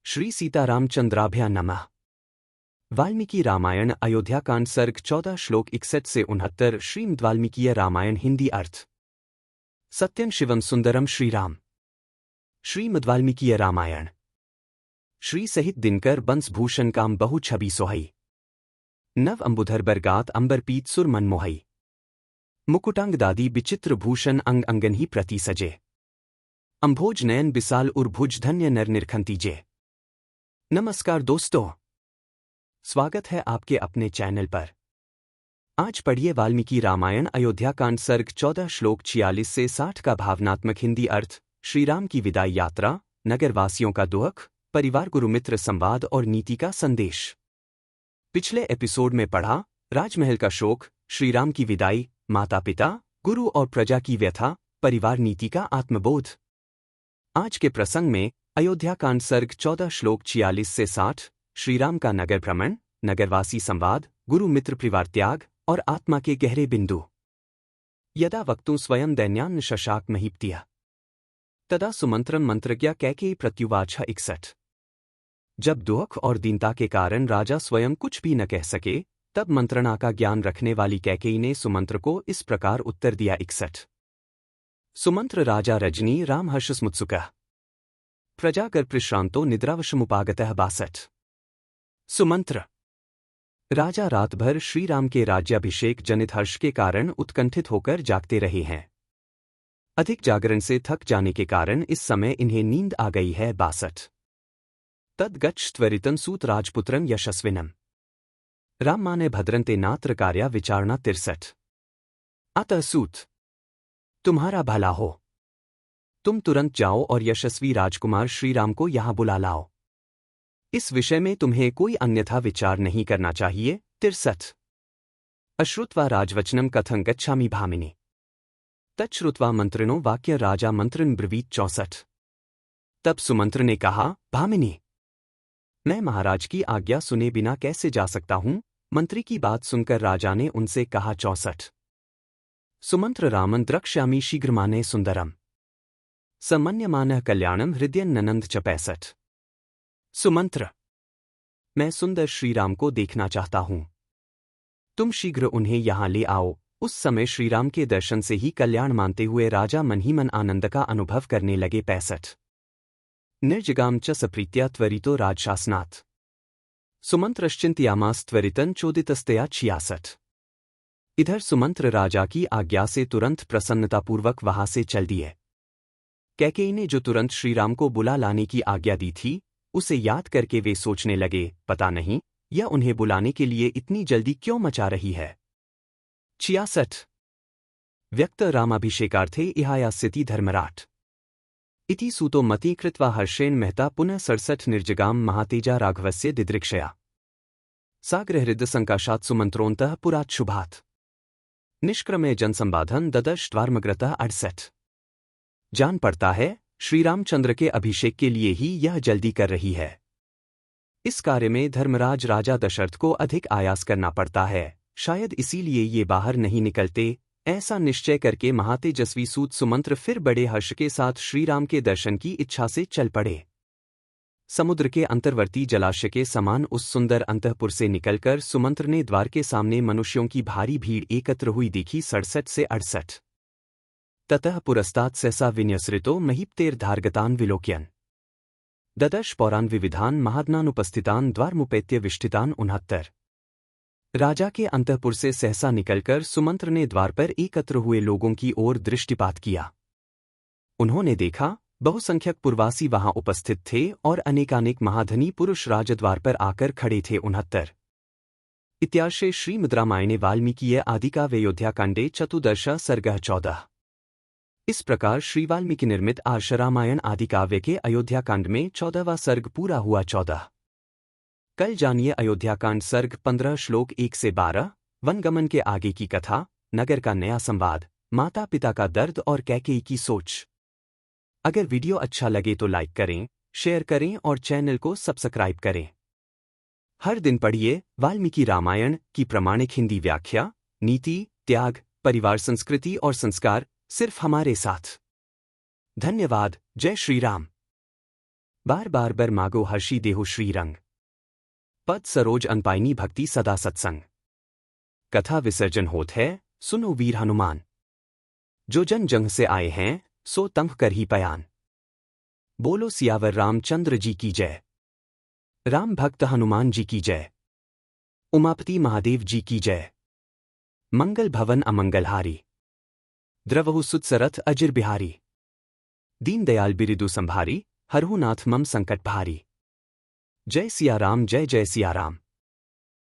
श्री सीतारामचंद्राभ्या नमः। वाल्मीकि रामायण अयोध्याकांड सर्ग 14 श्लोक 61 से 69। श्रीमद् वाल्मीकीय रामायण हिंदी अर्थ। सत्यं शिवम सुंदरम श्रीराम। श्रीमद् वाल्मीकीय रामायण। श्री सहित दिनकर बंसभूषण काम बहु छवि सोहई। नव अंबुधर बरगात अंबर पीत सुर मन मोहई। मुकुटांग दादी विचित्र भूषण अंग अंगन ही प्रति सजे। अंभोज नयन बिसाल उर्भुज धन्य नर निरखंतीजे। नमस्कार दोस्तों, स्वागत है आपके अपने चैनल पर। आज पढ़िए वाल्मीकि रामायण अयोध्याकांड सर्ग 14 श्लोक 46 से 60 का भावनात्मक हिंदी अर्थ। श्रीराम की विदाई यात्रा, नगरवासियों का दुख, परिवार गुरुमित्र संवाद और नीति का संदेश। पिछले एपिसोड में पढ़ा राजमहल का शोक, श्रीराम की विदाई, माता पिता, गुरु और प्रजा की व्यथा, परिवार नीति का आत्मबोध। आज के प्रसंग में अयोध्याकांड सर्ग 14 श्लोक 46 से 60, श्रीराम का नगर भ्रमण, नगरवासी संवाद, गुरु मित्र परिवार त्याग और आत्मा के गहरे बिंदु। यदा वक्तुं स्वयं दैन्यान्न शशाक महीप्तिया तदा सुमंत्रम मंत्रज्ञा कैकेयी प्रत्युवाच 61। जब दुख और दीनता के कारण राजा स्वयं कुछ भी न कह सके, तब मंत्रणा का ज्ञान रखने वाली कैकेयी ने सुमंत्र को इस प्रकार उत्तर दिया। 61। सुमंत्र राजा रजनी राम हर्षस्मुत्सुकः प्रजागर प्रश्रांतो निद्रावशमुपागतः 62। सुमंत्र राजा रात भर श्रीराम के राज्याभिषेक जनित हर्ष के कारण उत्कंठित होकर जागते रहे हैं। अधिक जागरण से थक जाने के कारण इस समय इन्हें नींद आ गई है। 62। तद्गच्छ त्वरितं सूत राजपुत्रं यशस्विनम् रामाने भद्रन्ते नात्र कार्या विचारणा 63। अतः सूत तुम्हारा भला हो, तुम तुरंत जाओ और यशस्वी राजकुमार श्रीराम को यहां बुला लाओ। इस विषय में तुम्हें कोई अन्यथा विचार नहीं करना चाहिए। 63। अश्रुत्वा राजवचनम कथं गच्छामि भामिनी तच्छ्रुत्वा मंत्रिणो वाक्य राजा मंत्रिन ब्रवीत 64। तब सुमंत्र ने कहा, भामिनी, मैं महाराज की आज्ञा सुने बिना कैसे जा सकता हूं? मंत्री की बात सुनकर राजा ने उनसे कहा। 64। सुमंत्र रामन द्रक्ष्यामि शीघ्रमाने सुंदरम समन्यमानः कल्याणम हृदय ननंद च 65। सुमंत्र, मैं सुंदर श्रीराम को देखना चाहता हूं, तुम शीघ्र उन्हें यहां ले आओ। उस समय श्रीराम के दर्शन से ही कल्याण मानते हुए राजा मन ही मन आनंद का अनुभव करने लगे। 65। निर्जगाम च सप्रीत्या त्वरितो राजशासनात् सुमंत्रश्चिंतयामास त्वरितं चोदितस्तया 66। इधर सुमंत्र राजा की आज्ञा से तुरंत प्रसन्नतापूर्वक वहां से चल दिए। कैकेयी ने जो तुरंत श्रीराम को बुला लाने की आज्ञा दी थी, उसे याद करके वे सोचने लगे, पता नहीं यह उन्हें बुलाने के लिए इतनी जल्दी क्यों मचा रही है। 66। व्यक्त रामाभिषेकार्थे इहायास्यति धर्मराट इति सूतो मति कृत्वा हर्षेण मेहता पुनः 67 निर्जगाम महातेजा राघवस्य दिदृक्षया साग्रहृद संकाशात् सुमंत्रोन्तः पुरात् शुभात् निष्क्रमे जनसंबाधन ददर्श द्वारमग्रतः 68। जान पड़ता है श्रीरामचंद्र के अभिषेक के लिए ही यह जल्दी कर रही है। इस कार्य में धर्मराज राजा दशरथ को अधिक आयास करना पड़ता है, शायद इसीलिए ये बाहर नहीं निकलते। ऐसा निश्चय करके महातेजस्वी सूत सुमंत्र फिर बड़े हर्ष के साथ श्रीराम के दर्शन की इच्छा से चल पड़े। समुद्र के अंतर्वर्ती जलाशय के समान उस सुंदर अंतःपुर से निकलकर सुमंत्र ने द्वार के सामने मनुष्यों की भारी भीड़ एकत्र हुई देखी। 67 से 68। ततः पुरस्तात् सहसा विन्यसृतो महीप्तेर्धार्गतान् विलोक्यन् ददर्श पौरान् विविधान् महात्मानुपस्थितान् द्वारमुपेत्य विष्ठितान् 69। राजा के अंतःपुर से सहसा निकलकर सुमंत्र ने द्वार पर एकत्र हुए लोगों की ओर दृष्टिपात किया। उन्होंने देखा बहुसंख्यक पुरवासी वहां उपस्थित थे और अनेकानेक महाधनी पुरुष राजद्वार पर आकर खड़े थे। 69। इत्यार्षे श्रीमद् रामायणे वाल्मीकीय आदिकाव्ये चतुर्दश सर्गः 14। इस प्रकार श्री वाल्मीकि निर्मित आर्ष रामायण आदिकाव्य के अयोध्याकांड में 14वां सर्ग पूरा हुआ। 14। कल जानिए अयोध्याकांड सर्ग 15 श्लोक 1 से 12, वनगमन के आगे की कथा, नगर का नया संवाद, माता पिता का दर्द और कैकेयी की सोच। अगर वीडियो अच्छा लगे तो लाइक करें, शेयर करें और चैनल को सब्सक्राइब करें। हर दिन पढ़िए वाल्मीकि रामायण की प्रामाणिक हिंदी व्याख्या, नीति, त्याग, परिवार संस्कृति और संस्कार सिर्फ हमारे साथ। धन्यवाद। जय श्री राम। बार बार बर मागो हर्षी देहु श्रीरंग। पद सरोज अनपाइनी भक्ति सदा सत्संग। कथा विसर्जन होत है, सुनो वीर हनुमान। जो जन जंग से आए हैं, सो तंग कर ही पयान। बोलो सियावर रामचंद्र जी की जय। राम भक्त हनुमान जी की जय। उमापति महादेव जी की जय। मंगल भवन अमंगलहारी। द्रवहु सुतसरथ अजिर बिहारी। दीन दयाल बिरिदु संभारी, हरहु नाथ मम संकट भारी। जय सिया राम जय जय सिया राम।